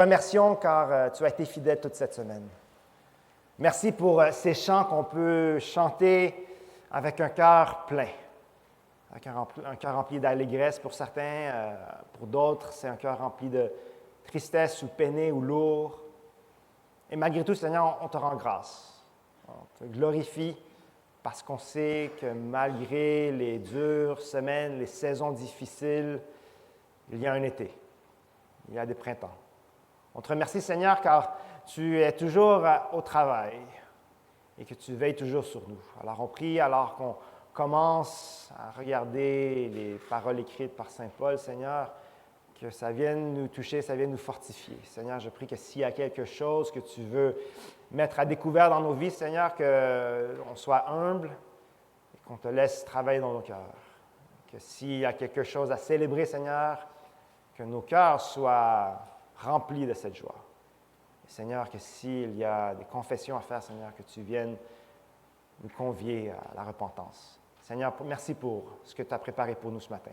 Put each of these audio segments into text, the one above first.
Remercions car tu as été fidèle toute cette semaine. Merci pour ces chants qu'on peut chanter avec un cœur plein, avec un cœur rempli d'allégresse pour certains, pour d'autres, c'est un cœur rempli de tristesse ou peiné ou lourd. Et malgré tout, Seigneur, on te rend grâce. On te glorifie parce qu'on sait que malgré les dures semaines, les saisons difficiles, il y a un été, il y a des printemps. On te remercie, Seigneur, car tu es toujours au travail et que tu veilles toujours sur nous. Alors, on prie, alors qu'on commence à regarder les paroles écrites par Saint Paul, Seigneur, que ça vienne nous toucher, ça vienne nous fortifier. Seigneur, je prie que s'il y a quelque chose que tu veux mettre à découvert dans nos vies, Seigneur, qu'on soit humble et qu'on te laisse travailler dans nos cœurs. Que s'il y a quelque chose à célébrer, Seigneur, que nos cœurs soient remplis de cette joie. Et Seigneur, que s'il y a des confessions à faire, Seigneur, que tu viennes nous convier à la repentance. Seigneur, merci pour ce que tu as préparé pour nous ce matin.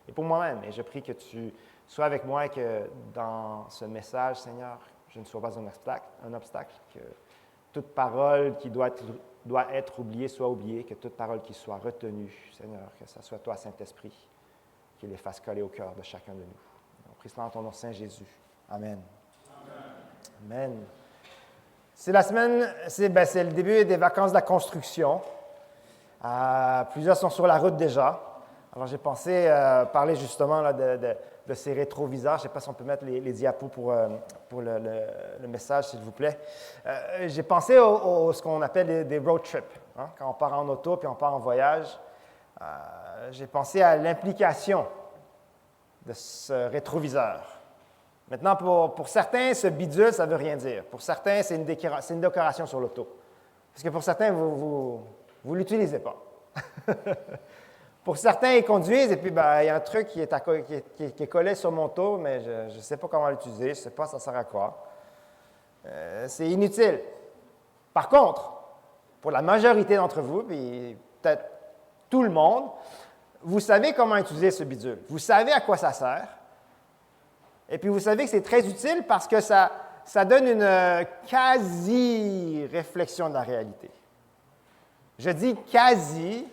Et pour moi-même, et je prie que tu sois avec moi et que dans ce message, Seigneur, je ne sois pas un obstacle, que toute parole qui doit être oubliée soit oubliée, que toute parole qui soit retenue, Seigneur, que ce soit toi, Saint-Esprit, qui les fasse coller au cœur de chacun de nous. On prie cela en ton nom, Saint Jésus. Amen. Amen. C'est la semaine, c'est le début des vacances de la construction. Plusieurs sont sur la route déjà. Alors, j'ai pensé parler justement là, de ces rétroviseurs. Je ne sais pas si on peut mettre les diapos pour le message, s'il vous plaît. J'ai pensé à ce qu'on appelle des road trips. Hein? Quand on part en auto puis on part en voyage, j'ai pensé à l'implication de ce rétroviseur. Maintenant, pour certains, ce bidule, ça ne veut rien dire. Pour certains, c'est une décoration sur l'auto. Parce que pour certains, vous ne l'utilisez pas. Pour certains, ils conduisent et puis il y a un truc qui est collé sur mon auto, mais je ne sais pas comment l'utiliser, je ne sais pas ça sert à quoi. C'est inutile. Par contre, pour la majorité d'entre vous, puis peut-être tout le monde, vous savez comment utiliser ce bidule. Vous savez à quoi ça sert. Et puis, vous savez que c'est très utile parce que ça donne une quasi-réflexion de la réalité. Je dis quasi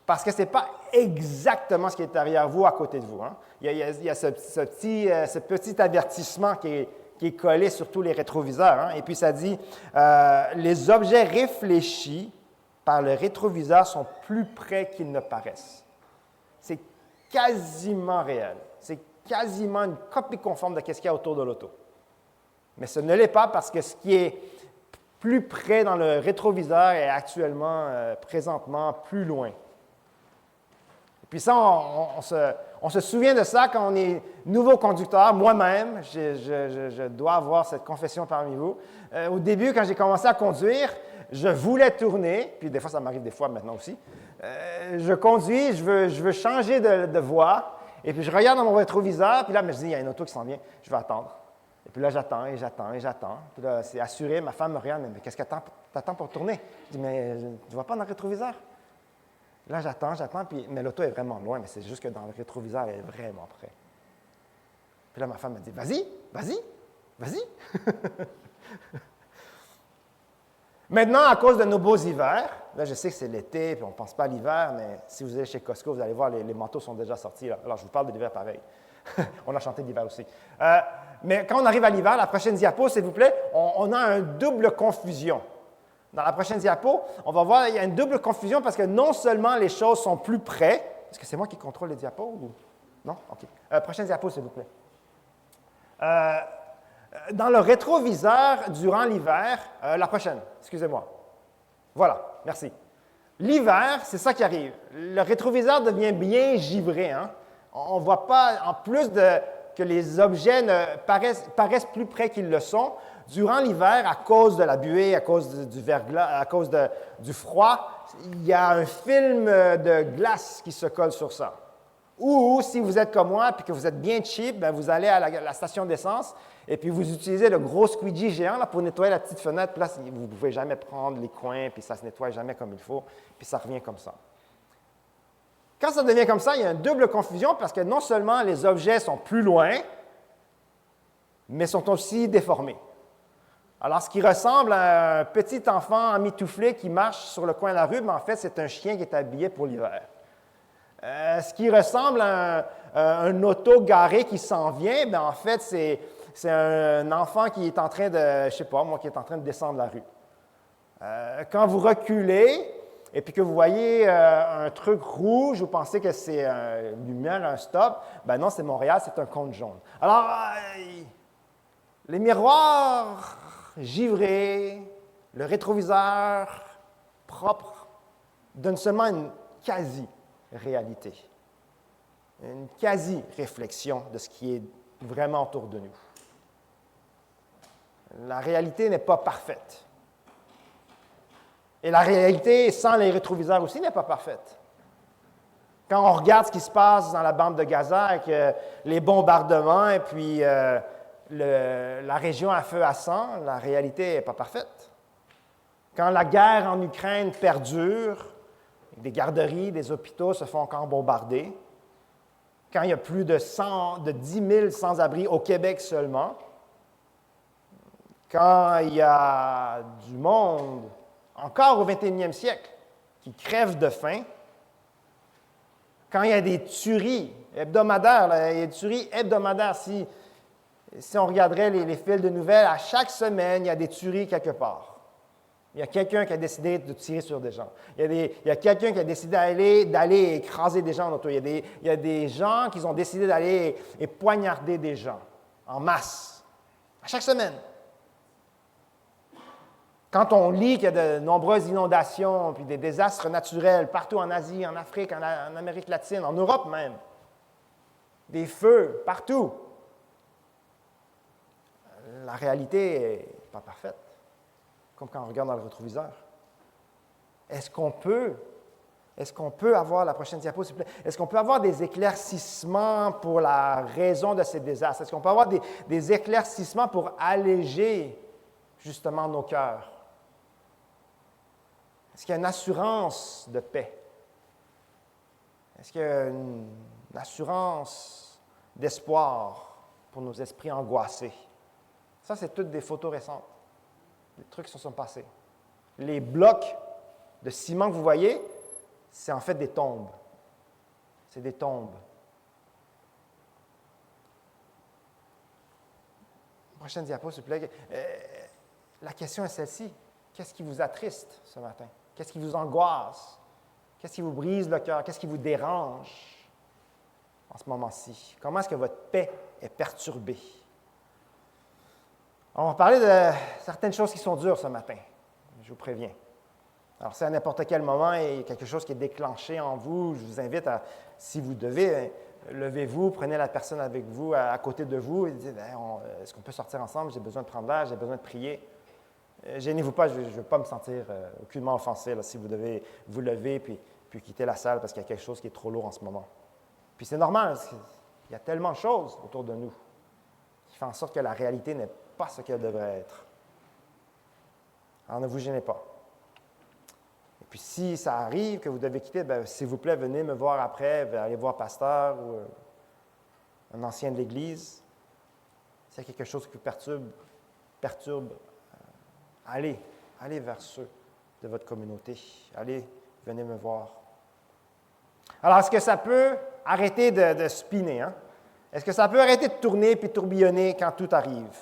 parce que ce n'est pas exactement ce qui est derrière vous, à côté de vous. Hein. Il y a ce petit avertissement qui est collé sur tous les rétroviseurs. Hein. Et puis, ça dit les objets réfléchis par le rétroviseur sont plus près qu'ils ne paraissent. C'est quasiment réel. C'est quasiment une copie conforme de ce qu'il y a autour de l'auto. Mais ce ne l'est pas parce que ce qui est plus près dans le rétroviseur est actuellement, présentement, plus loin. Et puis ça, on se souvient de ça quand on est nouveau conducteur. Moi-même, je dois avoir cette confession parmi vous. Au début, quand j'ai commencé à conduire, je voulais tourner, puis des fois, ça m'arrive des fois maintenant aussi. Je conduis, je veux changer de voie. Et puis, je regarde dans mon rétroviseur, puis là, je me dis, il y a une auto qui s'en vient, je vais attendre. Et puis là, j'attends. Puis là, c'est assuré, ma femme me regarde, mais qu'est-ce que t'attends pour tourner? Je dis, mais tu ne vois pas dans le rétroviseur? Là, j'attends, mais l'auto est vraiment loin, mais c'est juste que dans le rétroviseur, elle est vraiment près. Puis là, ma femme me dit, vas-y. Maintenant, à cause de nos beaux hivers, là, je sais que c'est l'été, puis on ne pense pas à l'hiver, mais si vous allez chez Costco, vous allez voir, les manteaux sont déjà sortis. Là. Alors, je vous parle de l'hiver pareil. On a chanté l'hiver aussi. Mais quand on arrive à l'hiver, la prochaine diapo, s'il vous plaît, on a une double confusion. Dans la prochaine diapo, on va voir, il y a une double confusion parce que non seulement les choses sont plus près, est-ce que c'est moi qui contrôle les diapos ou... Non? OK. Prochaine diapo, s'il vous plaît. Dans le rétroviseur, durant l'hiver, la prochaine, excusez-moi. Voilà, merci. L'hiver, c'est ça qui arrive. Le rétroviseur devient bien givré. Hein? On ne voit pas, en plus que les objets paraissent plus près qu'ils le sont, durant l'hiver, à cause de la buée, à cause du verglas, à cause du froid, il y a un film de glace qui se colle sur ça. Ou, si vous êtes comme moi et que vous êtes bien cheap, bien, vous allez à la station d'essence et puis vous utilisez le gros squeegee géant là, pour nettoyer la petite fenêtre. Puis là, vous ne pouvez jamais prendre les coins, puis ça ne se nettoie jamais comme il faut, puis ça revient comme ça. Quand ça devient comme ça, il y a une double confusion parce que non seulement les objets sont plus loin, mais sont aussi déformés. Alors, ce qui ressemble à un petit enfant emmitouflé qui marche sur le coin de la rue, mais en fait, c'est un chien qui est habillé pour l'hiver. Ce qui ressemble à un auto garé qui s'en vient, bien, en fait, c'est un enfant qui est en train de, je ne sais pas, moi, qui est en train de descendre la rue. Quand vous reculez et puis que vous voyez un truc rouge, vous pensez que c'est une lumière, un stop, ben non, c'est Montréal, c'est un cône jaune. Alors, les miroirs givrés, le rétroviseur propre, donnent seulement une quasi-réalité, une quasi-réflexion de ce qui est vraiment autour de nous. La réalité n'est pas parfaite. Et la réalité, sans les rétroviseurs aussi, n'est pas parfaite. Quand on regarde ce qui se passe dans la bande de Gaza avec les bombardements et puis la région à feu à sang, la réalité n'est pas parfaite. Quand la guerre en Ukraine perdure, des garderies, des hôpitaux se font encore bombarder, quand il y a plus de 10 000 sans-abri au Québec seulement, quand il y a du monde, encore au 21e siècle, qui crève de faim, quand il y a des tueries hebdomadaires, il y a des tueries hebdomadaires, si on regarderait les fils de nouvelles, à chaque semaine, il y a des tueries quelque part. Il y a quelqu'un qui a décidé de tirer sur des gens. Il y a quelqu'un qui a décidé d'aller écraser des gens en auto. Il y a des gens qui ont décidé d'aller et poignarder des gens en masse, à chaque semaine. Quand on lit qu'il y a de nombreuses inondations puis des désastres naturels partout en Asie, en Afrique, en Amérique latine, en Europe même, des feux partout, la réalité n'est pas parfaite, comme quand on regarde dans le rétroviseur. Est-ce qu'on peut avoir, la prochaine diapo, s'il vous plaît, est-ce qu'on peut avoir des éclaircissements pour la raison de ces désastres? Est-ce qu'on peut avoir des éclaircissements pour alléger justement nos cœurs? Est-ce qu'il y a une assurance de paix? Est-ce qu'il y a une assurance d'espoir pour nos esprits angoissés? Ça, c'est toutes des photos récentes, des trucs qui se sont passés. Les blocs de ciment que vous voyez, c'est en fait des tombes. C'est des tombes. Prochaine diapo, s'il vous plaît. La question est celle-ci. Qu'est-ce qui vous attriste ce matin? Qu'est-ce qui vous angoisse? Qu'est-ce qui vous brise le cœur? Qu'est-ce qui vous dérange en ce moment-ci? Comment est-ce que votre paix est perturbée? On va parler de certaines choses qui sont dures ce matin, je vous préviens. Alors, c'est à n'importe quel moment et quelque chose qui est déclenché en vous, je vous invite à, si vous devez, levez-vous, prenez la personne avec vous, à côté de vous, et dites, est-ce qu'on peut sortir ensemble? J'ai besoin de prendre l'air, j'ai besoin de prier. Gênez-vous pas, je ne veux pas me sentir aucunement offensé là, si vous devez vous lever puis quitter la salle parce qu'il y a quelque chose qui est trop lourd en ce moment. Puis c'est normal, il y a tellement de choses autour de nous qui font en sorte que la réalité n'est pas ce qu'elle devrait être. Alors ne vous gênez pas. Et puis si ça arrive que vous devez quitter, bien, s'il vous plaît, venez me voir après, allez voir pasteur ou un ancien de l'Église. S'il y a quelque chose qui vous perturbe, allez vers ceux de votre communauté. Allez, venez me voir. Alors, est-ce que ça peut arrêter de spinner? Hein? Est-ce que ça peut arrêter de tourner puis tourbillonner quand tout arrive?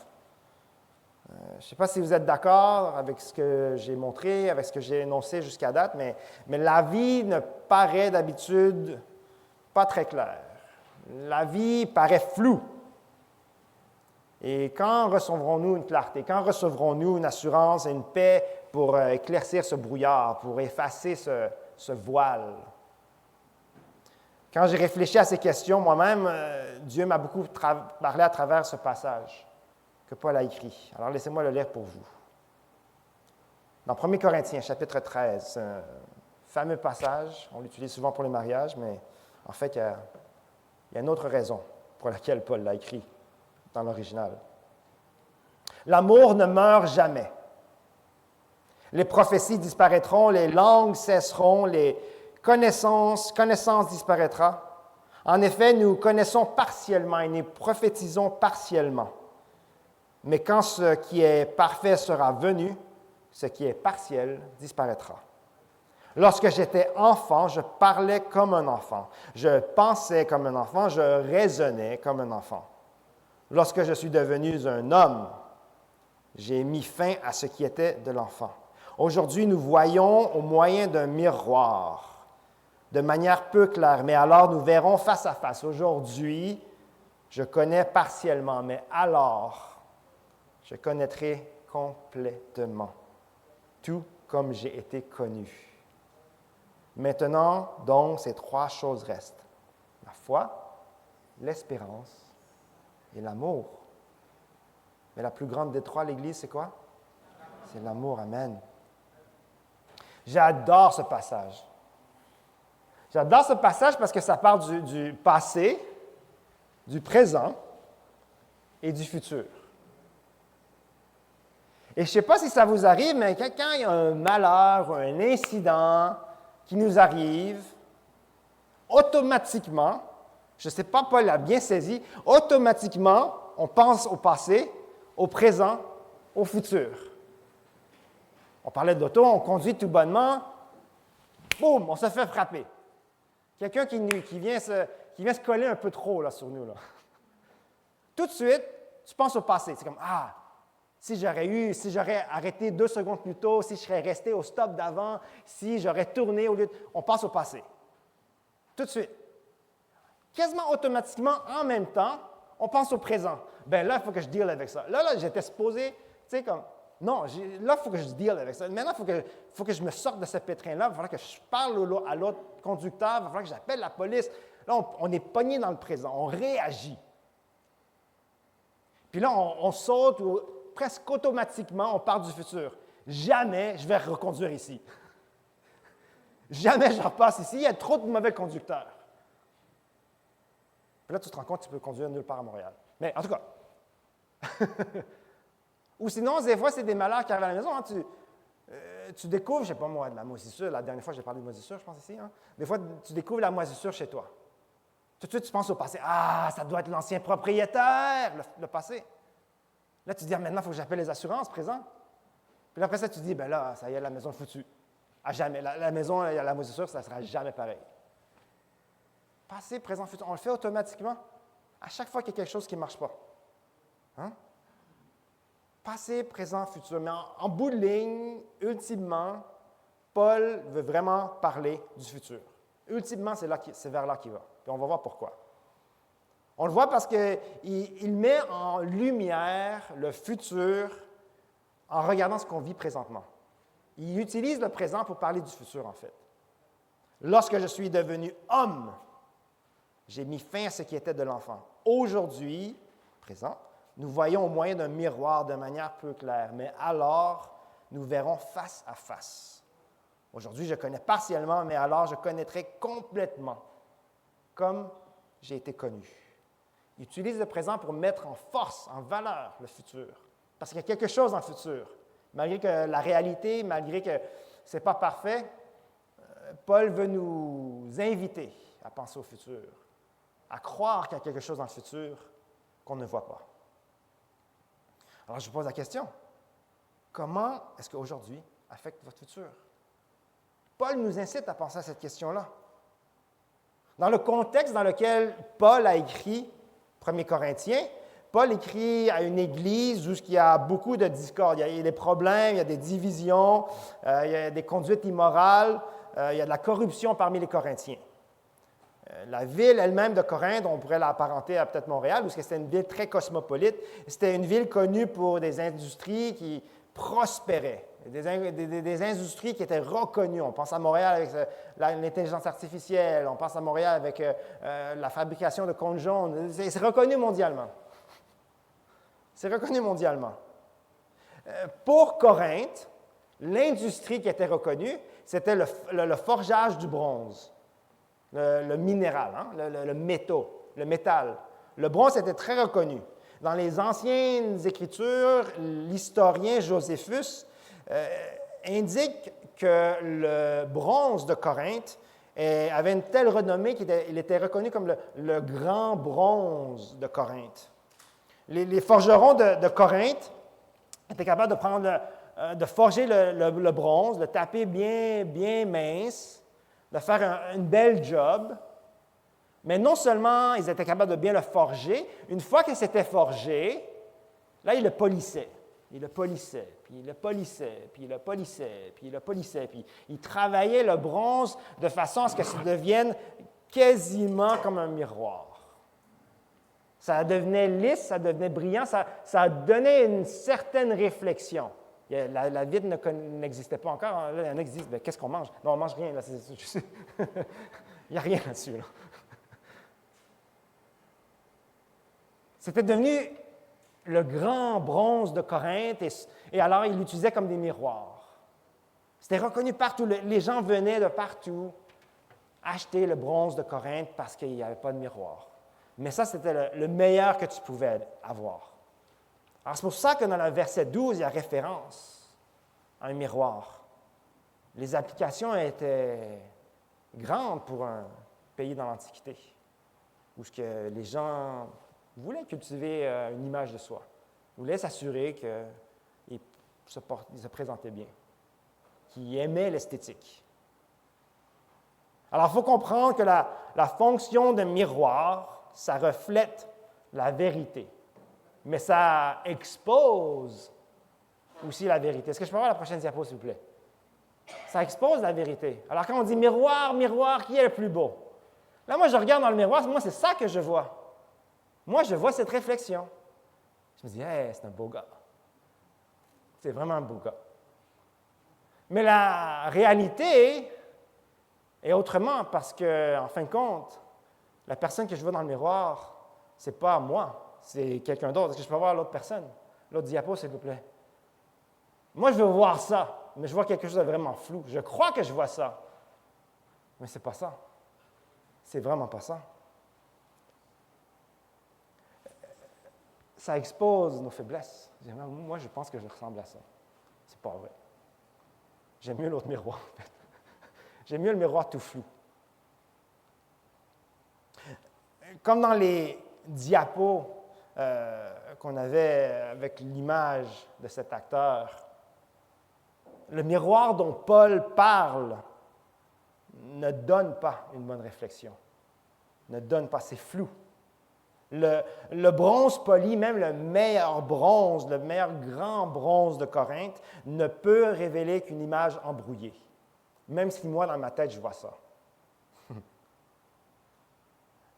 Je ne sais pas si vous êtes d'accord avec ce que j'ai montré, avec ce que j'ai énoncé jusqu'à date, mais la vie ne paraît d'habitude pas très claire. La vie paraît floue. Et quand recevrons-nous une clarté? Quand recevrons-nous une assurance et une paix pour éclaircir ce brouillard, pour effacer ce voile? Quand j'ai réfléchi à ces questions moi-même, Dieu m'a beaucoup parlé à travers ce passage que Paul a écrit. Alors laissez-moi le lire pour vous. Dans 1 Corinthiens, chapitre 13, c'est un fameux passage, on l'utilise souvent pour les mariages, mais en fait, il y a une autre raison pour laquelle Paul l'a écrit dans l'original. L'amour ne meurt jamais. Les prophéties disparaîtront, les langues cesseront, les connaissance disparaîtra. En effet, nous connaissons partiellement et nous prophétisons partiellement. Mais quand ce qui est parfait sera venu, ce qui est partiel disparaîtra. Lorsque j'étais enfant, je parlais comme un enfant, je pensais comme un enfant, je raisonnais comme un enfant. Lorsque je suis devenu un homme, j'ai mis fin à ce qui était de l'enfant. Aujourd'hui, nous voyons au moyen d'un miroir, de manière peu claire, mais alors nous verrons face à face. Aujourd'hui, je connais partiellement, mais alors, je connaîtrai complètement, tout comme j'ai été connu. Maintenant, donc, ces trois choses restent. La foi, l'espérance et l'amour. Mais la plus grande des trois, l'Église, c'est quoi? C'est l'amour. Amen. J'adore ce passage. J'adore ce passage parce que ça parle du passé, du présent et du futur. Et je ne sais pas si ça vous arrive, mais quand il y a un malheur ou un incident qui nous arrive, automatiquement, je ne sais pas, Paul l'a bien saisi, automatiquement, on pense au passé, au présent, au futur. On parlait d'auto, on conduit tout bonnement, boum, on se fait frapper. Quelqu'un qui vient se coller un peu trop là, sur nous. Là. Tout de suite, tu penses au passé. C'est comme, si j'aurais arrêté 2 secondes plus tôt, si je serais resté au stop d'avant, si j'aurais tourné au lieu de... On pense au passé. Tout de suite. Quasiment automatiquement, en même temps, on pense au présent. Bien là, il faut que je deal avec ça. Là, j'étais supposé, tu sais, comme... Non, là, il faut que je deal avec ça. Maintenant, il faut que je me sorte de ce pétrin-là. Il va falloir que je parle à l'autre conducteur. Il va falloir que j'appelle la police. Là, on est pogné dans le présent. On réagit. Puis là, on saute ou presque automatiquement, on part du futur. Jamais je vais reconduire ici. Jamais je repasse ici. Il y a trop de mauvais conducteurs. Puis là, tu te rends compte que tu peux conduire nulle part à Montréal. Mais en tout cas... Ou sinon, des fois, c'est des malheurs qui arrivent à la maison. Hein. Tu découvres, je ne sais pas moi, de la moisissure. La dernière fois, j'ai parlé de moisissure, je pense ici. Hein. Des fois, tu découvres la moisissure chez toi. Tout de suite, tu penses au passé. Ça doit être l'ancien propriétaire, le passé. Là, tu te dis, maintenant, il faut que j'appelle les assurances présent. Puis après ça, tu te dis, bien là, ça y est, la maison est foutue. À jamais. La maison, la moisissure, ça ne sera jamais pareil. Passé, présent, futur, on le fait automatiquement. À chaque fois qu'il y a quelque chose qui ne marche pas. Hein? Passé, présent, futur. Mais en bout de ligne, ultimement, Paul veut vraiment parler du futur. Ultimement, c'est vers là qu'il va. Puis on va voir pourquoi. On le voit parce qu'il met en lumière le futur en regardant ce qu'on vit présentement. Il utilise le présent pour parler du futur, en fait. Lorsque je suis devenu homme, j'ai mis fin à ce qui était de l'enfant. Aujourd'hui, présent, nous voyons au moyen d'un miroir de manière peu claire, mais alors, nous verrons face à face. Aujourd'hui, je connais partiellement, mais alors je connaîtrai complètement, comme j'ai été connu. Il utilise le présent pour mettre en force, en valeur, le futur. Parce qu'il y a quelque chose dans le futur. Malgré que la réalité, malgré que ce n'est pas parfait, Paul veut nous inviter à penser au futur, à croire qu'il y a quelque chose dans le futur qu'on ne voit pas. Alors, je vous pose la question. Comment est-ce qu'aujourd'hui affecte votre futur? Paul nous incite à penser à cette question-là. Dans le contexte dans lequel Paul a écrit 1 Corinthiens, Paul écrit à une église où il y a beaucoup de discorde. Il y a des problèmes, il y a des divisions, il y a des conduites immorales, il y a de la corruption parmi les Corinthiens. La ville elle-même de Corinthe, on pourrait l'apparenter à peut-être Montréal, parce que c'était une ville très cosmopolite. C'était une ville connue pour des industries qui prospéraient, des industries qui étaient reconnues. On pense à Montréal avec l'intelligence artificielle, on pense à Montréal avec la fabrication de cônes jaunes. C'est reconnu mondialement. C'est reconnu mondialement. Pour Corinthe, l'industrie qui était reconnue, c'était le forgeage du bronze. Le minéral, hein? le métal. Le bronze était très reconnu. Dans les anciennes Écritures, l'historien Joséphus indique que le bronze de Corinthe avait une telle renommée qu'il était reconnu comme le grand bronze de Corinthe. Les forgerons de Corinthe étaient capables de forger le bronze, de taper bien, bien mince, de faire une belle job. Mais non seulement ils étaient capables de bien le forger, une fois que c'était forgé, là, ils le polissaient. Il le polissait, puis il le polissait, puis il le polissait, puis il le polissait, puis il travaillait le bronze de façon à ce que ça devienne quasiment comme un miroir. Ça devenait lisse, ça devenait brillant, ça donnait une certaine réflexion. La vitre n'existait pas encore. Là, il y en a qui disent, qu'est-ce qu'on mange? Non, on ne mange rien. Là, il n'y a rien là-dessus. Là. C'était devenu le grand bronze de Corinthe, et alors il l'utilisait comme des miroirs. C'était reconnu partout. Les gens venaient de partout acheter le bronze de Corinthe parce qu'il n'y avait pas de miroir. Mais ça, c'était le meilleur que tu pouvais avoir. Alors, c'est pour ça que dans le verset 12, il y a référence à un miroir. Les applications étaient grandes pour un pays dans l'Antiquité, où les gens voulaient cultiver une image de soi, voulaient s'assurer qu'ils se présentaient bien, qu'ils aimaient l'esthétique. Alors, il faut comprendre que la fonction d'un miroir, ça reflète la vérité, mais ça expose aussi la vérité. Est-ce que je peux avoir la prochaine diapo, s'il vous plaît? Ça expose la vérité. Alors, quand on dit miroir, miroir, qui est le plus beau? Là, moi, je regarde dans le miroir, moi, c'est ça que je vois. Moi, je vois cette réflexion. Je me dis, hey, c'est un beau gars. C'est vraiment un beau gars. Mais la réalité est autrement parce que, en fin de compte, la personne que je vois dans le miroir, ce n'est pas moi, c'est quelqu'un d'autre. Est-ce que je peux voir l'autre personne? L'autre diapo, s'il vous plaît. Moi, je veux voir ça, mais je vois quelque chose de vraiment flou. Je crois que je vois ça, mais ce n'est pas ça. C'est vraiment pas ça. Ça expose nos faiblesses. Moi, je pense que je ressemble à ça. C'est pas vrai. J'aime mieux l'autre miroir, en fait. J'aime mieux le miroir tout flou. Comme dans les diapos qu'on avait avec l'image de cet acteur, le miroir dont Paul parle ne donne pas une bonne réflexion, ne donne pas, c'est flou. Le bronze poli, même le meilleur bronze, le meilleur grand bronze de Corinthe, ne peut révéler qu'une image embrouillée, même si moi, dans ma tête, je vois ça.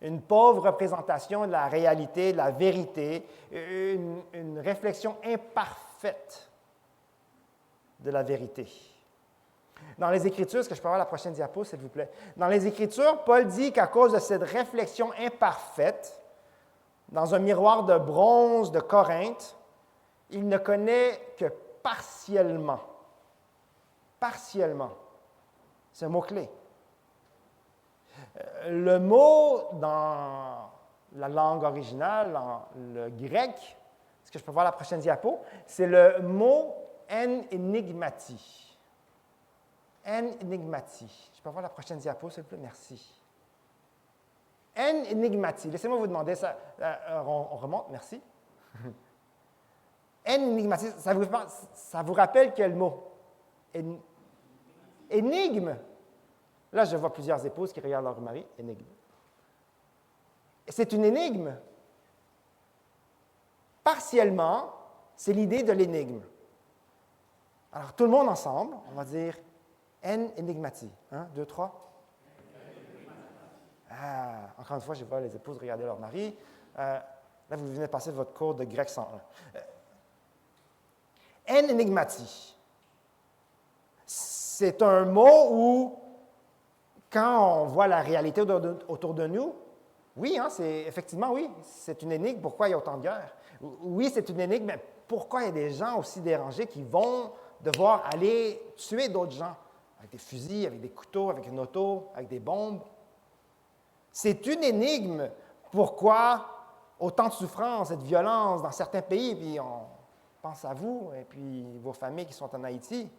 Une pauvre représentation de la réalité, de la vérité, une réflexion imparfaite de la vérité. Dans les Écritures, est-ce que je peux avoir la prochaine diapo, s'il vous plaît? Dans les Écritures, Paul dit qu'à cause de cette réflexion imparfaite, dans un miroir de bronze de Corinthe, il ne connaît que partiellement. Partiellement. C'est un mot-clé. Le mot dans la langue originale, dans le grec, est-ce que je peux voir la prochaine diapo? C'est le mot en enigmati. En enigmati. Je peux voir la prochaine diapo, s'il vous plaît? Merci. En enigmati. Laissez-moi vous demander ça. On remonte, merci. En enigmati, ça vous rappelle quel mot? Énigme. Là, je vois plusieurs épouses qui regardent leur mari. Énigme. C'est une énigme. Partiellement, c'est l'idée de l'énigme. Alors, tout le monde ensemble, on va dire en enigmati. 1, 2, 3. Ah, encore une fois, je vois les épouses regarder leur mari. Là, vous venez de passer votre cours de grec 101. En enigmati. C'est un mot où, quand on voit la réalité autour de nous, oui, effectivement, oui, c'est une énigme. Pourquoi il y a autant de guerres? Oui, c'est une énigme, mais pourquoi il y a des gens aussi dérangés qui vont devoir aller tuer d'autres gens avec des fusils, avec des couteaux, avec une auto, avec des bombes? C'est une énigme. Pourquoi autant de souffrance et de violence dans certains pays? Puis on pense à vous et puis vos familles qui sont en Haïti.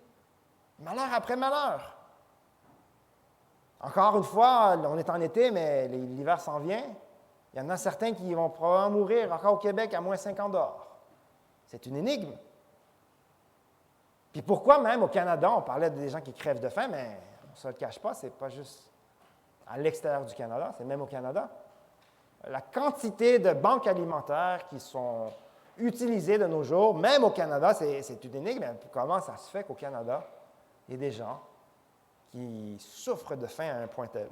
Malheur après malheur. Encore une fois, on est en été, mais l'hiver s'en vient. Il y en a certains qui vont probablement mourir encore au Québec à moins 50 dehors. C'est une énigme. Puis pourquoi même au Canada, on parlait des gens qui crèvent de faim, mais on ne se le cache pas, ce n'est pas juste à l'extérieur du Canada, c'est même au Canada. La quantité de banques alimentaires qui sont utilisées de nos jours, même au Canada, c'est une énigme. Comment ça se fait qu'au Canada, il y a des gens qui souffrent de faim à un point tel?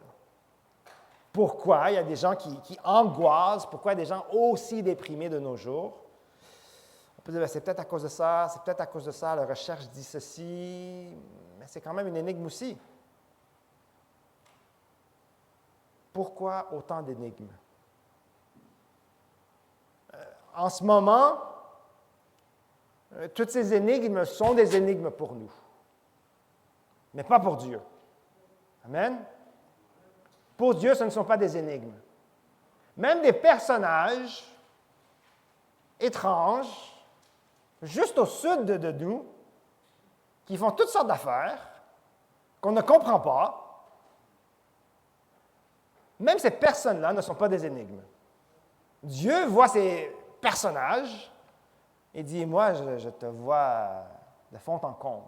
Pourquoi il y a des gens qui angoissent? Pourquoi il y a des gens aussi déprimés de nos jours? On peut dire, c'est peut-être à cause de ça, c'est peut-être à cause de ça, la recherche dit ceci, mais c'est quand même une énigme aussi. Pourquoi autant d'énigmes? En ce moment, toutes ces énigmes sont des énigmes pour nous, mais pas pour Dieu. Amen? Pour Dieu, ce ne sont pas des énigmes. Même des personnages étranges, juste au sud de nous, qui font toutes sortes d'affaires, qu'on ne comprend pas, même ces personnes-là ne sont pas des énigmes. Dieu voit ces personnages et dit, moi, je te vois de fond en comble.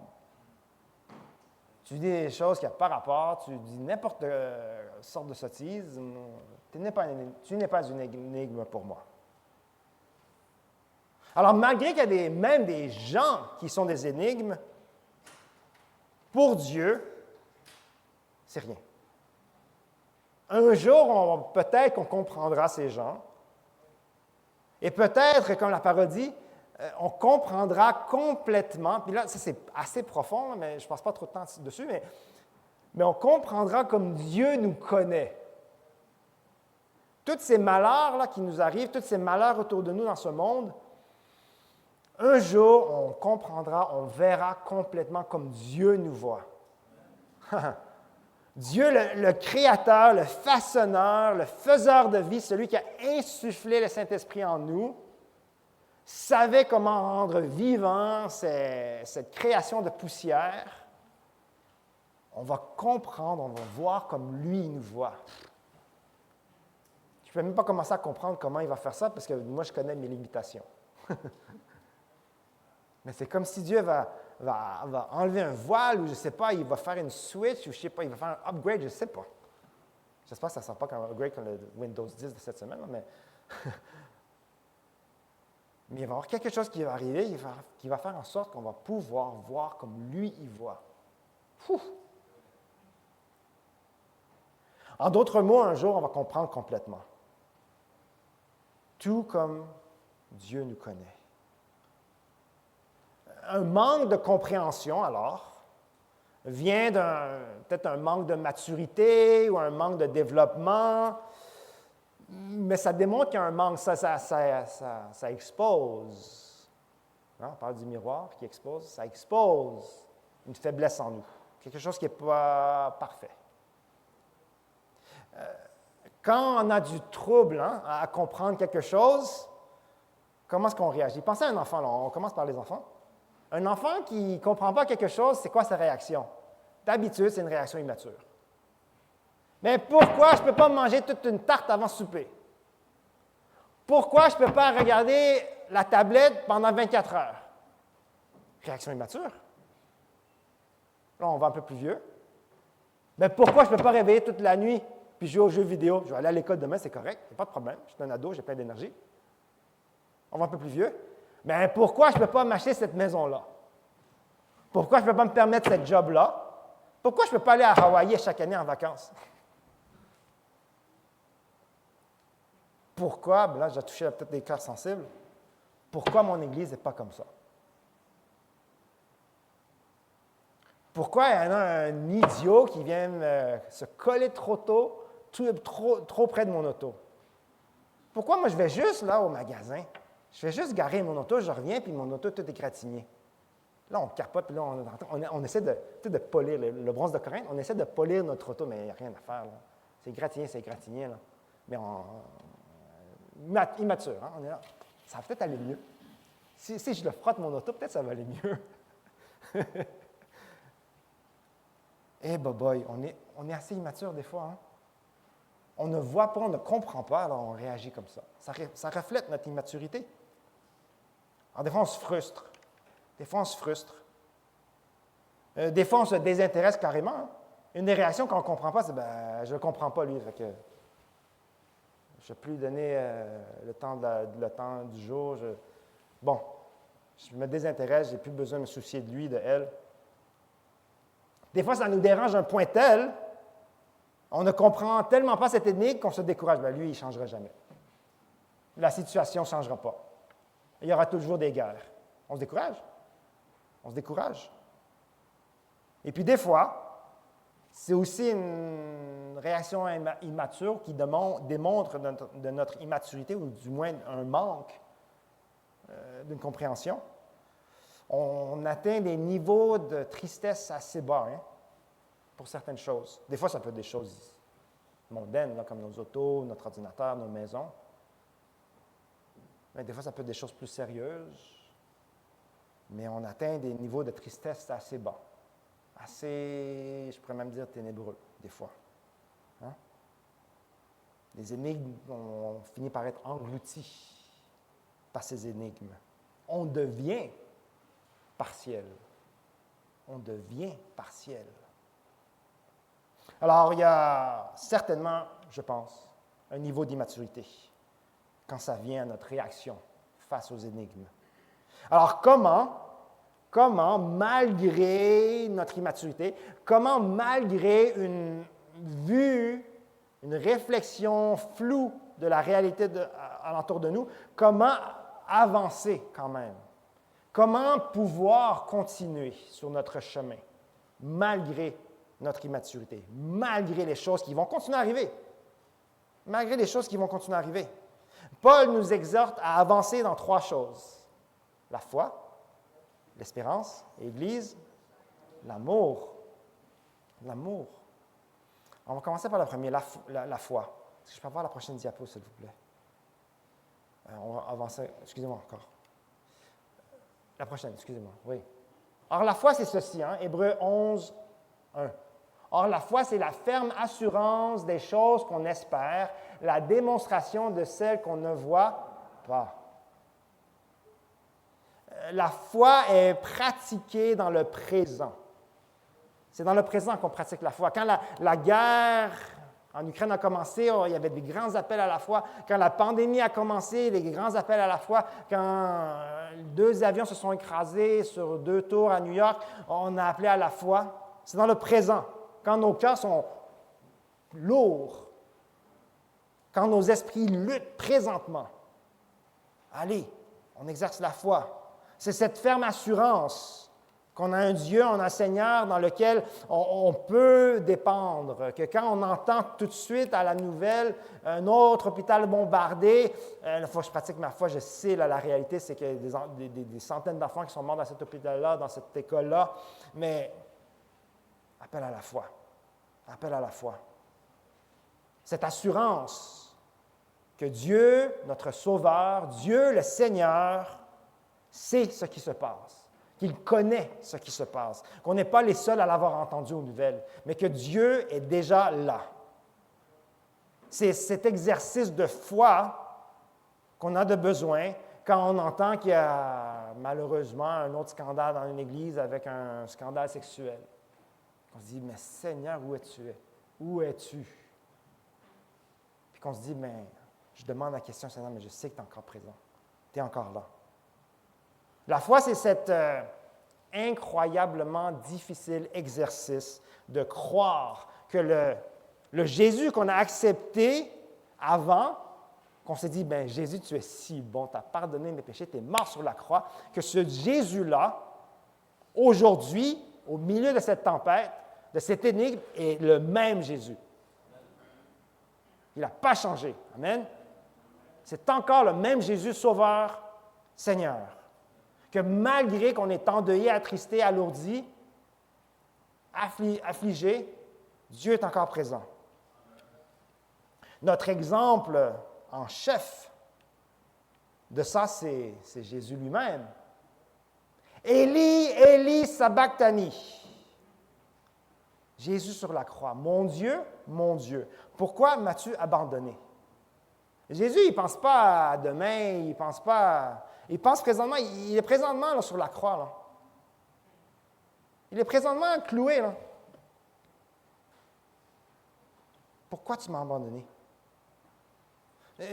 Tu dis des choses qui n'ont pas rapport, tu dis n'importe sorte de sottise, tu n'es pas une énigme pour moi. Alors, malgré qu'il y a même des gens qui sont des énigmes, pour Dieu, c'est rien. Un jour, peut-être qu'on comprendra ces gens, et peut-être, comme la parodie, on comprendra complètement, puis là, ça c'est assez profond, mais je ne passe pas trop de temps dessus, mais on comprendra comme Dieu nous connaît. Tous ces malheurs là, qui nous arrivent, tous ces malheurs autour de nous dans ce monde, un jour, on comprendra, on verra complètement comme Dieu nous voit. Dieu, le Créateur, le Façonneur, le Faiseur de vie, celui qui a insufflé le Saint-Esprit en nous, savait comment rendre vivant cette création de poussière. On va comprendre, on va voir comme lui nous voit. Je ne peux même pas commencer à comprendre comment il va faire ça parce que moi, je connais mes limitations. Mais c'est comme si Dieu va enlever un voile ou je ne sais pas, il va faire une switch ou je ne sais pas, il va faire un upgrade, je ne sais pas. J'espère que ça ne sera pas comme un upgrade comme le Windows 10 de cette semaine, mais il va y avoir quelque chose qui va arriver qui va faire en sorte qu'on va pouvoir voir comme lui il voit. Ouf. En d'autres mots, un jour, on va comprendre complètement. Tout comme Dieu nous connaît. Un manque de compréhension, alors, vient peut-être un manque de maturité ou un manque de développement, mais ça démontre qu'il y a un manque, ça expose. Hein, on parle du miroir qui expose, ça expose une faiblesse en nous, quelque chose qui n'est pas parfait. Quand on a du trouble à comprendre quelque chose, comment est-ce qu'on réagit? Pensez à un enfant, là, on commence par les enfants. Un enfant qui ne comprend pas quelque chose, c'est quoi sa réaction? D'habitude, c'est une réaction immature. Mais pourquoi je ne peux pas manger toute une tarte avant souper? Pourquoi je ne peux pas regarder la tablette pendant 24 heures? Réaction immature. Là, on va un peu plus vieux. Mais pourquoi je ne peux pas réveiller toute la nuit puis jouer aux jeux vidéo? Je vais aller à l'école demain, c'est correct, il n'y a pas de problème. Je suis un ado, j'ai plein d'énergie. On va un peu plus vieux. Mais pourquoi je ne peux pas m'acheter cette maison-là? Pourquoi je ne peux pas me permettre cette job-là? Pourquoi je ne peux pas aller à Hawaï chaque année en vacances? Pourquoi, là j'ai touché peut-être des cœurs sensibles, pourquoi mon Église n'est pas comme ça? Pourquoi il y en a un idiot qui vient se coller trop tôt, trop près de mon auto? Pourquoi moi je vais juste là au magasin? Je vais juste garer mon auto, je reviens, puis mon auto, tout est gratigné. Là, on capote, puis là, on essaie de polir, le bronze de Corinthe, on essaie de polir notre auto, mais il n'y a rien à faire. Là. C'est gratigné, là. Mais immature, hein, on est là. Ça va peut-être aller mieux. Si je le frotte mon auto, peut-être ça va aller mieux. Eh, boy, on est assez immature des fois. Hein? On ne voit pas, on ne comprend pas, alors on réagit comme ça. Ça reflète notre immaturité. Alors, des fois, on se frustre. Des fois, on se frustre. Des fois, on se désintéresse carrément. Hein. Une des réactions quand on ne comprend pas, c'est je ne le comprends pas, lui. Fait que je ne vais plus lui donner le temps du jour. Je me désintéresse, je n'ai plus besoin de me soucier de lui, de elle. Des fois, ça nous dérange à un point tel, on ne comprend tellement pas cette énigme qu'on se décourage. Lui, il ne changera jamais. La situation ne changera pas. Il y aura toujours des guerres. On se décourage. On se décourage. Et puis des fois, c'est aussi une réaction immature qui démontre de notre immaturité, ou du moins un manque d'une compréhension. On atteint des niveaux de tristesse assez bas pour certaines choses. Des fois, ça peut être des choses mondaines, là, comme nos autos, notre ordinateur, nos maisons. Mais des fois, ça peut être des choses plus sérieuses. Mais on atteint des niveaux de tristesse assez bas. Assez, je pourrais même dire, ténébreux, des fois. Hein? Les énigmes, on finit par être engloutis par ces énigmes. On devient partiel. On devient partiel. Alors, il y a certainement, je pense, un niveau d'immaturité quand ça vient à notre réaction face aux énigmes. Alors, comment, malgré notre immaturité, comment, malgré une vue, une réflexion floue de la réalité alentour de nous, comment avancer quand même? Comment pouvoir continuer sur notre chemin, malgré notre immaturité, malgré les choses qui vont continuer à arriver? Malgré les choses qui vont continuer à arriver. Paul nous exhorte à avancer dans 3 choses. La foi, l'espérance, et l'Église, l'amour. L'amour. On va commencer par la première, la foi. Est-ce que je peux avoir la prochaine diapo, s'il vous plaît? On va avancer. Excusez-moi encore. La prochaine, excusez-moi. Oui. Or, la foi, c'est ceci, Hébreux 11, 1. Or, la foi, c'est la ferme assurance des choses qu'on espère, la démonstration de celles qu'on ne voit pas. La foi est pratiquée dans le présent. C'est dans le présent qu'on pratique la foi. Quand la guerre en Ukraine a commencé, il y avait des grands appels à la foi. Quand la pandémie a commencé, des grands appels à la foi. Quand 2 avions se sont écrasés sur 2 tours à New York, on a appelé à la foi. C'est dans le présent. Quand nos cœurs sont lourds, quand nos esprits luttent présentement, allez, on exerce la foi. C'est cette ferme assurance qu'on a un Dieu, on a un Seigneur dans lequel on peut dépendre, que quand on entend tout de suite à la nouvelle un autre hôpital bombardé, il faut que je pratique ma foi, je sais, la réalité, c'est qu'il y a des centaines d'enfants qui sont morts dans cet hôpital-là, dans cette école-là, mais appel à la foi. Appel à la foi. Cette assurance que Dieu, notre Sauveur, Dieu le Seigneur, sait ce qui se passe, qu'il connaît ce qui se passe, qu'on n'est pas les seuls à l'avoir entendu aux nouvelles, mais que Dieu est déjà là. C'est cet exercice de foi qu'on a de besoin quand on entend qu'il y a malheureusement un autre scandale dans une église avec un scandale sexuel. On se dit, mais Seigneur, où es-tu? Où es-tu? Puis qu'on se dit, mais je demande la question, Seigneur, mais je sais que tu es encore présent. Tu es encore là. La foi, c'est cet incroyablement difficile exercice de croire que le Jésus qu'on a accepté avant, qu'on s'est dit, bien, Jésus, tu es si bon, tu as pardonné mes péchés, tu es mort sur la croix, que ce Jésus-là, aujourd'hui, au milieu de cette tempête, de cette énigme, est le même Jésus. Il n'a pas changé. Amen. C'est encore le même Jésus, Sauveur, Seigneur. Que malgré qu'on est endeuillé, attristé, alourdi, affligé, Dieu est encore présent. Notre exemple en chef de ça, c'est Jésus lui-même. Élie, Élie, sabachthani. Jésus sur la croix. Mon Dieu, pourquoi m'as-tu abandonné? Jésus, il ne pense pas à demain, il pense pas. Il pense présentement, il est présentement là, sur la croix. Là. Il est présentement cloué. Là. Pourquoi tu m'as abandonné?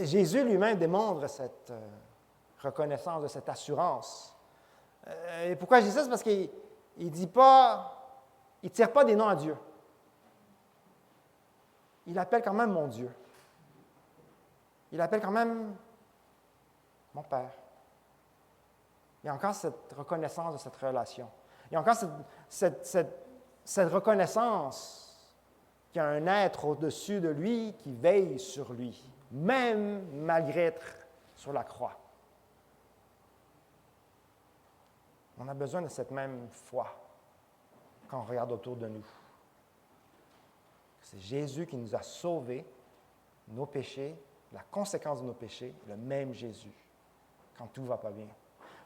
Jésus lui-même démontre cette reconnaissance, cette assurance. Et pourquoi je dis ça? C'est parce qu'il ne dit pas, il ne tire pas des noms à Dieu. Il appelle quand même mon Dieu. Il appelle quand même mon Père. Il y a encore cette reconnaissance de cette relation. Il y a encore cette reconnaissance qu'il y a un être au-dessus de lui qui veille sur lui, même malgré être sur la croix. On a besoin de cette même foi quand on regarde autour de nous. C'est Jésus qui nous a sauvés, nos péchés, la conséquence de nos péchés, le même Jésus, quand tout ne va pas bien.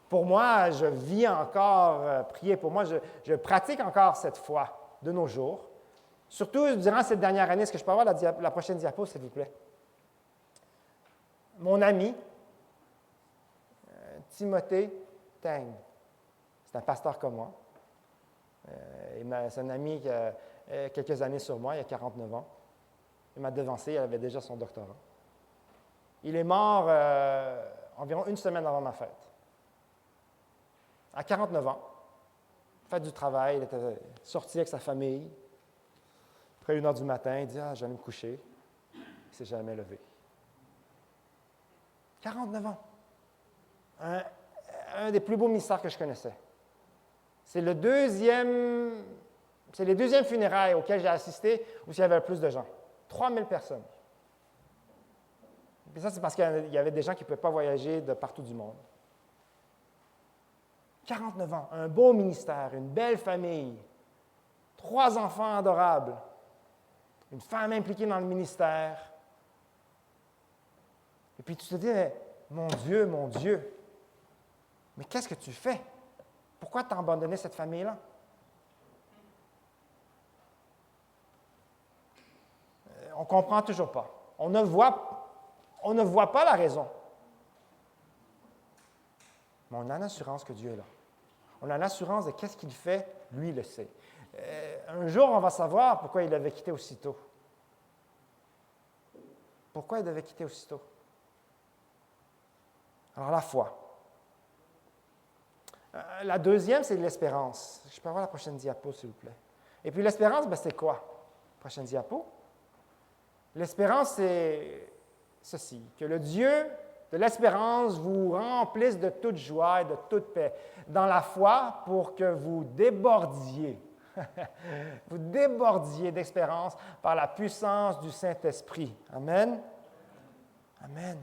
Pour moi, je vis encore, priez pour moi, je pratique encore cette foi de nos jours. Surtout durant cette dernière année. Est-ce que je peux avoir la prochaine diapo, s'il vous plaît? Mon ami, Timothée Tang, c'est un pasteur comme moi. C'est un ami qui a quelques années sur moi, il a 49 ans. Il m'a devancé, il avait déjà son doctorat. Il est mort environ une semaine avant ma fête. À 49 ans, fête du travail, il était sorti avec sa famille. Après 1 heure du matin, il dit « Ah, je vais me coucher. » Il ne s'est jamais levé. 49 ans. Un des plus beaux mystères que je connaissais. C'est les deuxièmes funérailles auxquelles j'ai assisté où il y avait le plus de gens. 3000 personnes. Et ça, c'est parce qu'il y avait des gens qui ne pouvaient pas voyager de partout du monde. 49 ans, un beau ministère, une belle famille, 3 enfants adorables, une femme impliquée dans le ministère. Et puis tu te dis, mon Dieu, mais qu'est-ce que tu fais? Pourquoi tu as abandonné cette famille-là? On ne comprend toujours pas. On ne voit pas la raison. Mais on a l'assurance que Dieu est là. On a l'assurance de qu'est-ce qu'il fait, lui, il le sait. Un jour, on va savoir pourquoi il avait quitté aussitôt. Pourquoi il devait quitter aussitôt? Alors, la foi. La deuxième, c'est l'espérance. Je peux avoir la prochaine diapo, s'il vous plaît. Et puis, l'espérance, c'est quoi? Prochaine diapo. L'espérance, c'est ceci, que le Dieu de l'espérance vous remplisse de toute joie et de toute paix dans la foi pour que vous débordiez, vous débordiez d'espérance par la puissance du Saint-Esprit. Amen. Amen.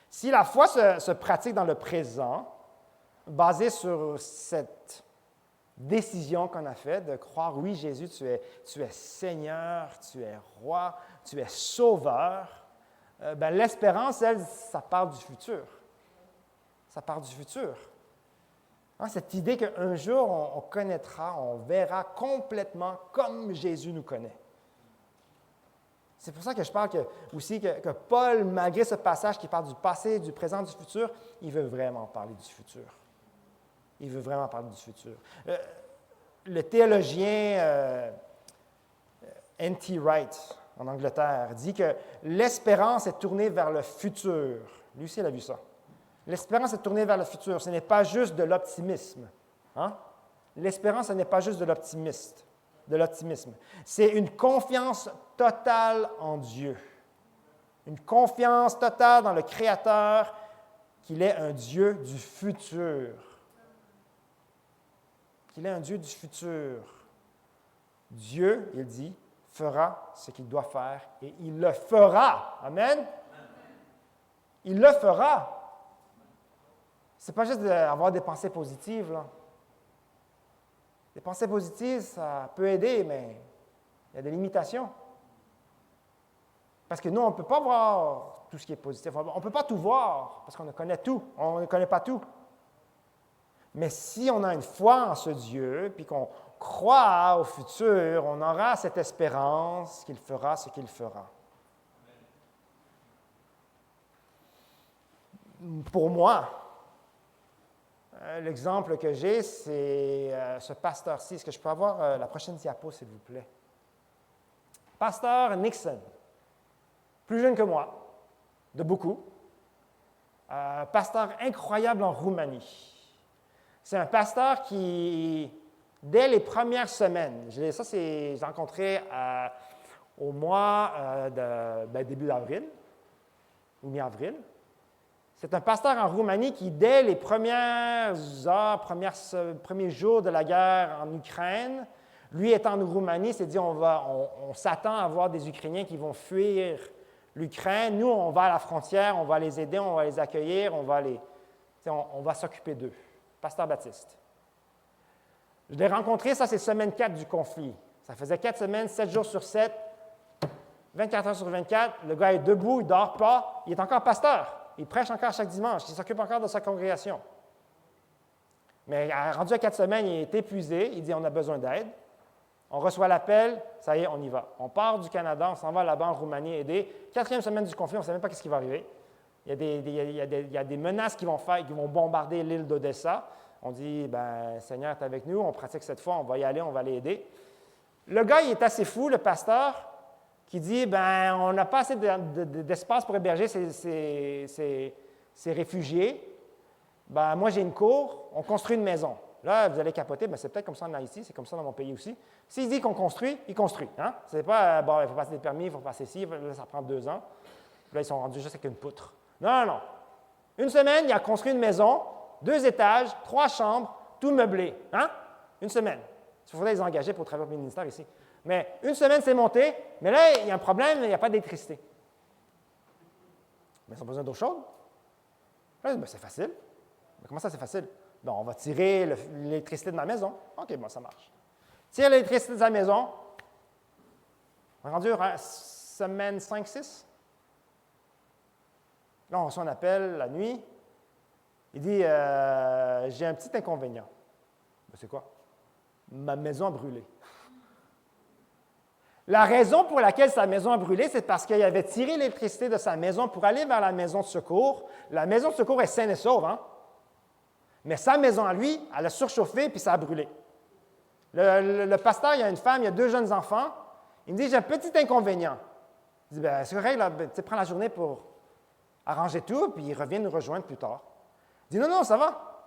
Si la foi se pratique dans le présent, basée sur cette décision qu'on a faite de croire, oui, Jésus, tu es Seigneur, tu es Roi, tu es Sauveur, l'espérance, elle, ça part du futur. Ça part du futur. Hein, cette idée qu'un jour, on connaîtra, on verra complètement comme Jésus nous connaît. C'est pour ça que je parle aussi que Paul, malgré ce passage qui parle du passé, du présent, du futur, il veut vraiment parler du futur. Il veut vraiment parler du futur. Le théologien N.T. Wright, en Angleterre, dit que l'espérance est tournée vers le futur. Lui aussi, il a vu ça. L'espérance est tournée vers le futur. Ce n'est pas juste de l'optimisme. Hein? L'espérance, ce n'est pas juste de l'optimisme. C'est une confiance totale en Dieu. Une confiance totale dans le Créateur, qu'il est un Dieu du futur. Qu'il est un Dieu du futur. Dieu, il dit, fera ce qu'il doit faire et il le fera. Amen? Il le fera. Ce n'est pas juste d'avoir des pensées positives. Là. Les pensées positives, ça peut aider, mais il y a des limitations. Parce que nous, on ne peut pas voir tout ce qui est positif. On ne peut pas tout voir parce qu'on connaît tout. On ne connaît pas tout. Mais si on a une foi en ce Dieu, puis qu'on croit au futur, on aura cette espérance qu'il fera ce qu'il fera. Pour moi, l'exemple que j'ai, c'est ce pasteur-ci. Est-ce que je peux avoir la prochaine diapo, s'il vous plaît? Pasteur Nixon, plus jeune que moi, de beaucoup. Pasteur incroyable en Roumanie. C'est un pasteur qui, dès les premières semaines, j'ai rencontré au mois début d'avril, ou mi-avril. C'est un pasteur en Roumanie qui, dès les premières heures, premiers jours de la guerre en Ukraine, lui étant en Roumanie, s'est dit on s'attend à voir des Ukrainiens qui vont fuir l'Ukraine. Nous, on va à la frontière, on va les aider, on va les accueillir, on va s'occuper d'eux. Pasteur Baptiste. Je l'ai rencontré, ça c'est semaine 4 du conflit. Ça faisait 4 semaines, 7 jours sur 7, 24 heures sur 24. Le gars est debout, il ne dort pas, il est encore pasteur. Il prêche encore chaque dimanche, il s'occupe encore de sa congrégation. Mais rendu à 4 semaines, il est épuisé, il dit on a besoin d'aide. On reçoit l'appel, ça y est, on y va. On part du Canada, on s'en va là-bas en Roumanie aider. 4e semaine du conflit, on ne sait même pas ce qui va arriver. Il y a des menaces qui vont bombarder l'île d'Odessa. On dit, Seigneur est avec nous, on pratique cette foi, on va y aller, on va l'aider. Le gars, il est assez fou, le pasteur, qui dit, on n'a pas assez d'espace pour héberger ces réfugiés. Moi, j'ai une cour, on construit une maison. Là, vous allez capoter, c'est peut-être comme ça en Haïti, c'est comme ça dans mon pays aussi. S'il dit qu'on construit, il construit. Hein? C'est pas, il faut passer des permis, il faut passer ci, là, ça prend 2 ans. Là, ils sont rendus juste avec une poutre. Non. Une semaine, il a construit une maison, 2 étages, 3 chambres, tout meublé. Hein? Une semaine. Il faudrait les engager pour travailler au ministère ici. Mais une semaine, c'est monté, mais là, il y a un problème, il n'y a pas d'électricité. Mais ils ont besoin d'eau chaude. Là, c'est facile. Mais comment ça, c'est facile? On va tirer l'électricité de ma maison. OK, ça marche. Tire l'électricité de sa maison. On est rendu à semaine 5-6. Là, on reçoit un appel la nuit. Il dit, j'ai un petit inconvénient. C'est quoi? Ma maison a brûlé. La raison pour laquelle sa maison a brûlé, c'est parce qu'il avait tiré l'électricité de sa maison pour aller vers la maison de secours. La maison de secours est saine et sauve, hein? Mais sa maison à lui, elle a surchauffé puis ça a brûlé. Le pasteur, il y a une femme, il y a 2 jeunes enfants. Il me dit, j'ai un petit inconvénient. Il dit, c'est correct, prends la journée pour arranger tout, puis il revient nous rejoindre plus tard. Il dit, non, ça va.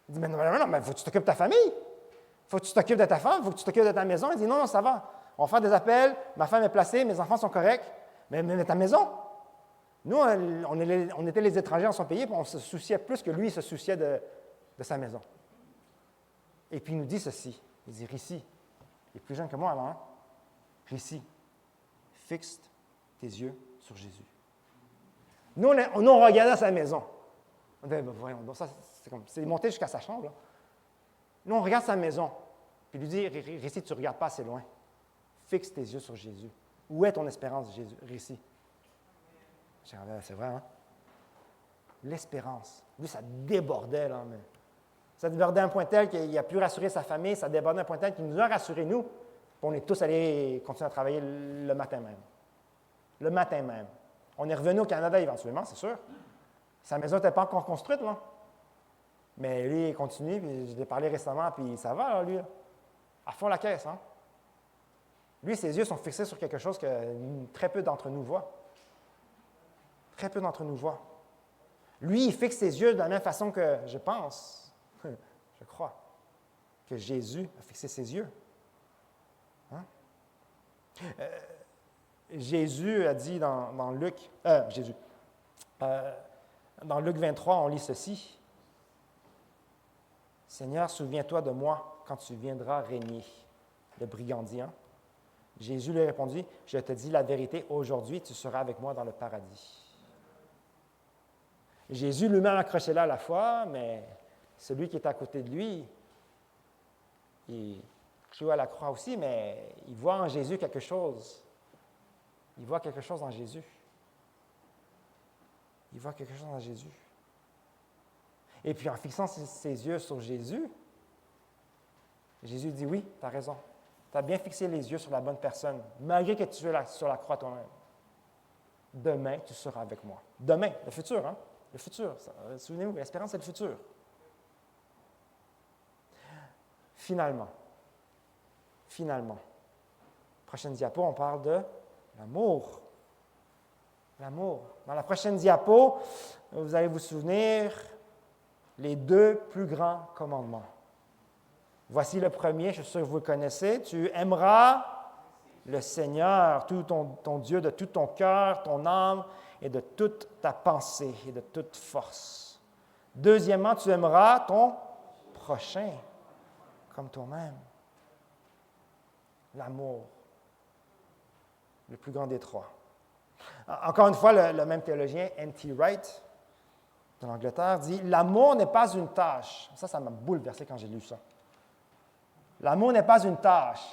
Il dit, mais non, il faut que tu t'occupes de ta famille. Il faut que tu t'occupes de ta femme, il faut que tu t'occupes de ta maison. Il dit, non, ça va. On va faire des appels, ma femme est placée, mes enfants sont corrects, mais ta maison. Nous, on était les étrangers dans son pays, puis on se souciait plus que lui, il se souciait de sa maison. Et puis il nous dit ceci. Il dit, Rissi, il est plus jeune que moi alors, hein? Rissi, fixe tes yeux sur Jésus. Nous, on regardait sa maison. On dit, voyons, ça, c'est monté jusqu'à sa chambre. Là. Nous, on regarde sa maison. Puis il lui dit, Rissi, tu ne regardes pas assez loin. Fixe tes yeux sur Jésus. Où est ton espérance, Jésus, Rissi? C'est vrai, hein? L'espérance. Lui, ça débordait, là. Mais ça débordait à un point tel qu'il a pu rassurer sa famille, ça débordait à un point tel qu'il nous a rassurés, nous. Puis on est tous allés continuer à travailler le matin même. Le matin même. On est revenu au Canada éventuellement, c'est sûr. Sa maison n'était pas encore construite, là. Mais lui, il continue, puis je l'ai parlé récemment, puis ça va, là, lui. Là. À fond la caisse, hein? Lui, ses yeux sont fixés sur quelque chose que très peu d'entre nous voient. Très peu d'entre nous voient. Lui, il fixe ses yeux de la même façon que je pense, je crois, que Jésus a fixé ses yeux. Hein? Jésus a dit dans Luc, dans Luc 23, on lit ceci. Seigneur, souviens-toi de moi quand tu viendras régner. Le brigand dit, hein? Jésus lui répondit, je te dis la vérité, aujourd'hui tu seras avec moi dans le paradis. Jésus lui-même accroché là à la foi, mais celui qui est à côté de lui, il cloue à la croix aussi, mais il voit en Jésus quelque chose. Il voit quelque chose en Jésus. Il voit quelque chose en Jésus. Et puis en fixant ses yeux sur Jésus, Jésus dit, oui, tu as raison. Tu as bien fixé les yeux sur la bonne personne, malgré que tu es sur la croix toi-même. Demain, tu seras avec moi. Demain, le futur, hein? Le futur. Souvenez-vous, l'espérance, c'est le futur. Finalement, prochaine diapo, on parle de l'amour. L'amour. Dans la prochaine diapo, vous allez vous souvenir les 2 plus grands commandements. Voici le premier, je suis sûr que vous le connaissez. Tu aimeras le Seigneur, ton Dieu, de tout ton cœur, ton âme et de toute ta pensée et de toute force. Deuxièmement, tu aimeras ton prochain comme toi-même. L'amour, le plus grand des 3. Encore une fois, le même théologien, N.T. Wright, de l'Angleterre, dit « L'amour n'est pas une tâche. » Ça m'a bouleversé quand j'ai lu ça. L'amour n'est pas une tâche.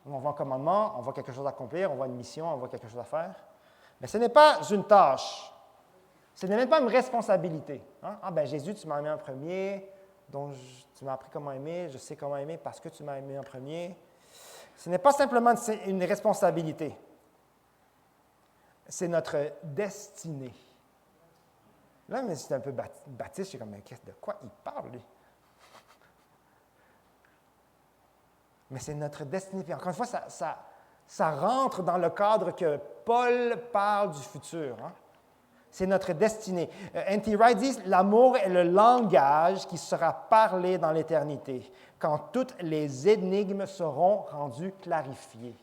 On voit un commandement, on voit quelque chose à accomplir, on voit une mission, on voit quelque chose à faire. Mais ce n'est pas une tâche. Ce n'est même pas une responsabilité. Hein? Ah ben Jésus, tu m'as aimé en premier, donc tu m'as appris comment aimer, je sais comment aimer parce que tu m'as aimé en premier. Ce n'est pas simplement une responsabilité. C'est notre destinée. Là, mais c'est un peu baptiste, je suis comme, mais de quoi il parle, lui? Mais c'est notre destinée. Puis encore une fois, ça rentre dans le cadre que Paul parle du futur. Hein? C'est notre destinée. N.T. Wright dit « L'amour est le langage qui sera parlé dans l'éternité, quand toutes les énigmes seront rendues clarifiées. »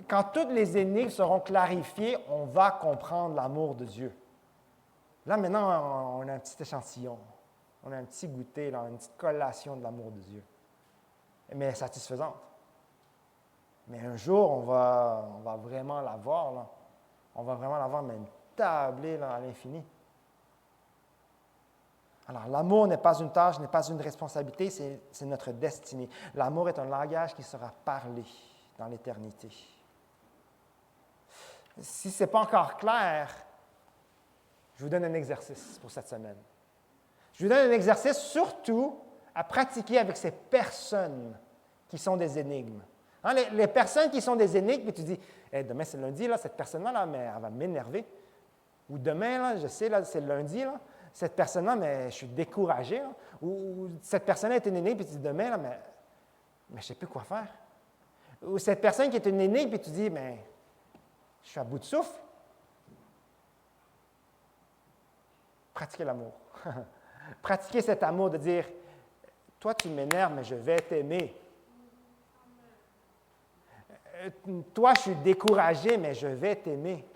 Quand toutes les énigmes seront clarifiées, on va comprendre l'amour de Dieu. Là, maintenant, on a un petit échantillon. On a un petit goûter, là, une petite collation de l'amour de Dieu. Mais satisfaisante. Mais un jour, on va vraiment l'avoir, là. On va vraiment l'avoir, même tablée là, à l'infini. Alors, l'amour n'est pas une tâche, n'est pas une responsabilité, c'est notre destinée. L'amour est un langage qui sera parlé dans l'éternité. Si ce n'est pas encore clair, je vous donne un exercice pour cette semaine. Je vous donne un exercice surtout à pratiquer avec ces personnes qui sont des énigmes. Hein, les personnes qui sont des énigmes, puis tu dis, hey, demain c'est lundi, là, cette personne-là, là, mais elle va m'énerver. Ou demain, là, je sais, là, c'est lundi, là, cette personne-là, mais je suis découragé. Là. Ou cette personne-là est une énigme, puis tu dis, demain, là, mais je ne sais plus quoi faire. Ou cette personne qui est une énigme, puis tu dis, mais je suis à bout de souffle. Pratiquez l'amour. Pratiquez cet amour de dire, toi tu m'énerves, mais je vais t'aimer. Toi je suis découragé, mais je vais t'aimer.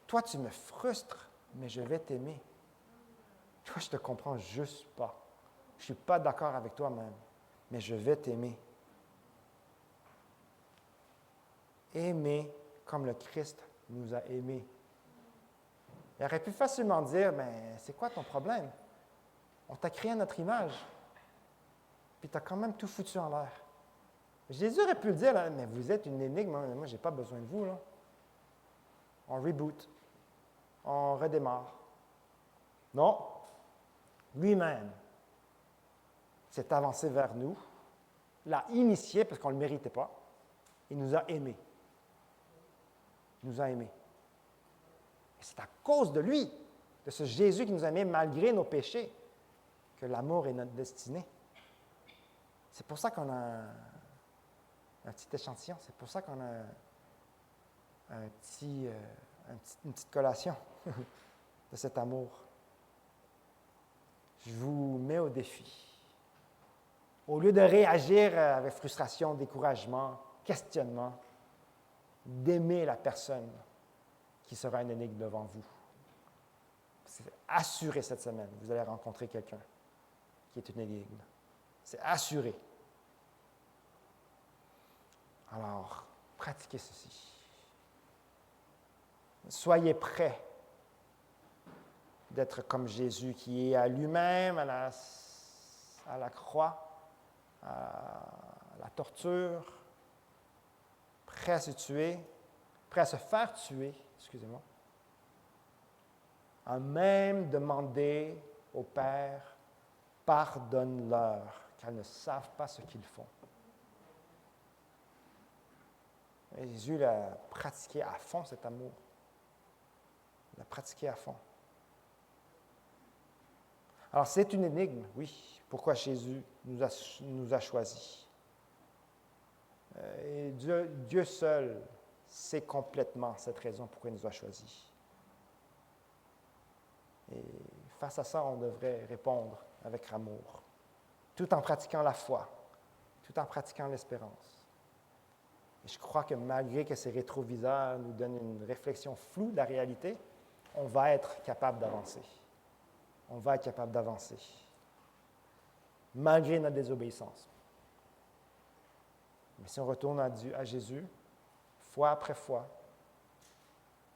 Toi tu me frustres, mais je vais t'aimer. Toi je ne te comprends juste pas. Je ne suis pas d'accord avec toi-même, mais je vais t'aimer. Aimer comme le Christ nous a aimés. Il aurait pu facilement dire, mais c'est quoi ton problème? On t'a créé à notre image, puis tu as quand même tout foutu en l'air. Jésus aurait pu le dire, là, mais vous êtes une énigme, moi je n'ai pas besoin de vous. Là. On reboot, on redémarre. Non, lui-même s'est avancé vers nous, l'a initié parce qu'on ne le méritait pas, il nous a aimés. Il nous a aimés. Et c'est à cause de lui, de ce Jésus qui nous a aimés malgré nos péchés, que l'amour est notre destinée. C'est pour ça qu'on a un petit échantillon, c'est pour ça qu'on a une petite collation de cet amour. Je vous mets au défi. Au lieu de réagir avec frustration, découragement, questionnement, d'aimer la personne qui sera une énigme devant vous. C'est assuré cette semaine, vous allez rencontrer quelqu'un qui est une énigme. C'est assuré. Alors, pratiquez ceci. Soyez prêts d'être comme Jésus qui est à lui-même, à la croix, à la torture, prêt à se tuer, prêt à se faire tuer, excusez-moi, a même demandé au Père, pardonne-leur, car ils ne savent pas ce qu'ils font. Et Jésus l'a pratiqué à fond, cet amour. Il l'a pratiqué à fond. Alors, c'est une énigme, oui. Pourquoi Jésus nous a choisis? Et Dieu seul sait complètement cette raison pourquoi il nous a choisis. Et face à ça, on devrait répondre avec amour, tout en pratiquant la foi, tout en pratiquant l'espérance. Et je crois que malgré que ces rétroviseurs nous donnent une réflexion floue de la réalité, on va être capable d'avancer. On va être capable d'avancer, malgré notre désobéissance. Mais si on retourne à Jésus, fois après fois,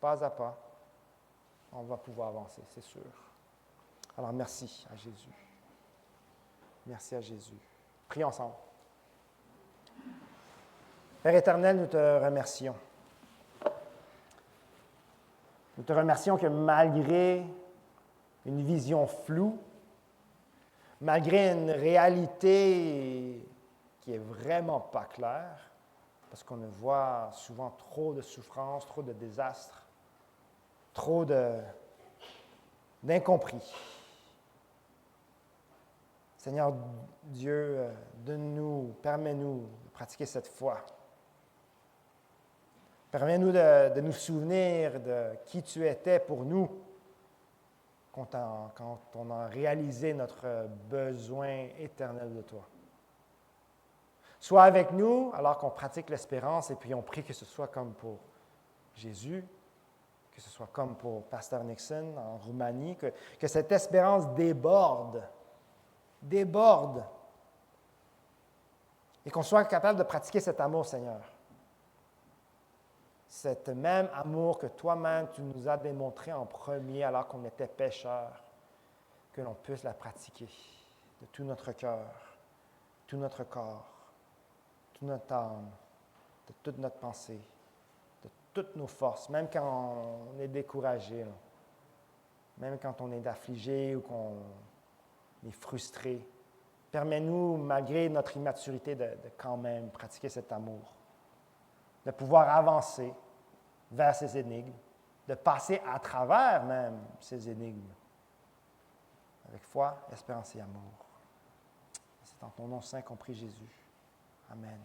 pas à pas, on va pouvoir avancer, c'est sûr. Alors, merci à Jésus. Merci à Jésus. Prions ensemble. Père éternel, nous te remercions. Nous te remercions que malgré une vision floue, malgré une réalité qui est vraiment pas claire, parce qu'on voit souvent trop de souffrances, trop de désastres, trop d'incompris. Seigneur Dieu, permets-nous de pratiquer cette foi. Permets-nous de nous souvenir de qui tu étais pour nous quand on a réalisé notre besoin éternel de toi. Sois avec nous alors qu'on pratique l'espérance et puis on prie que ce soit comme pour Jésus, que ce soit comme pour Pasteur Nixon en Roumanie, que cette espérance déborde, et qu'on soit capable de pratiquer cet amour, Seigneur. Cet même amour que toi-même, tu nous as démontré en premier alors qu'on était pécheurs, que l'on puisse la pratiquer de tout notre cœur, tout notre corps, toute notre âme, de toute notre pensée, de toutes nos forces, même quand on est découragé, même quand on est affligé ou qu'on est frustré. Permets-nous, malgré notre immaturité, de quand même pratiquer cet amour, de pouvoir avancer vers ces énigmes, de passer à travers même ces énigmes, avec foi, espérance et amour. C'est en ton nom saint qu'on prie Jésus. Amen.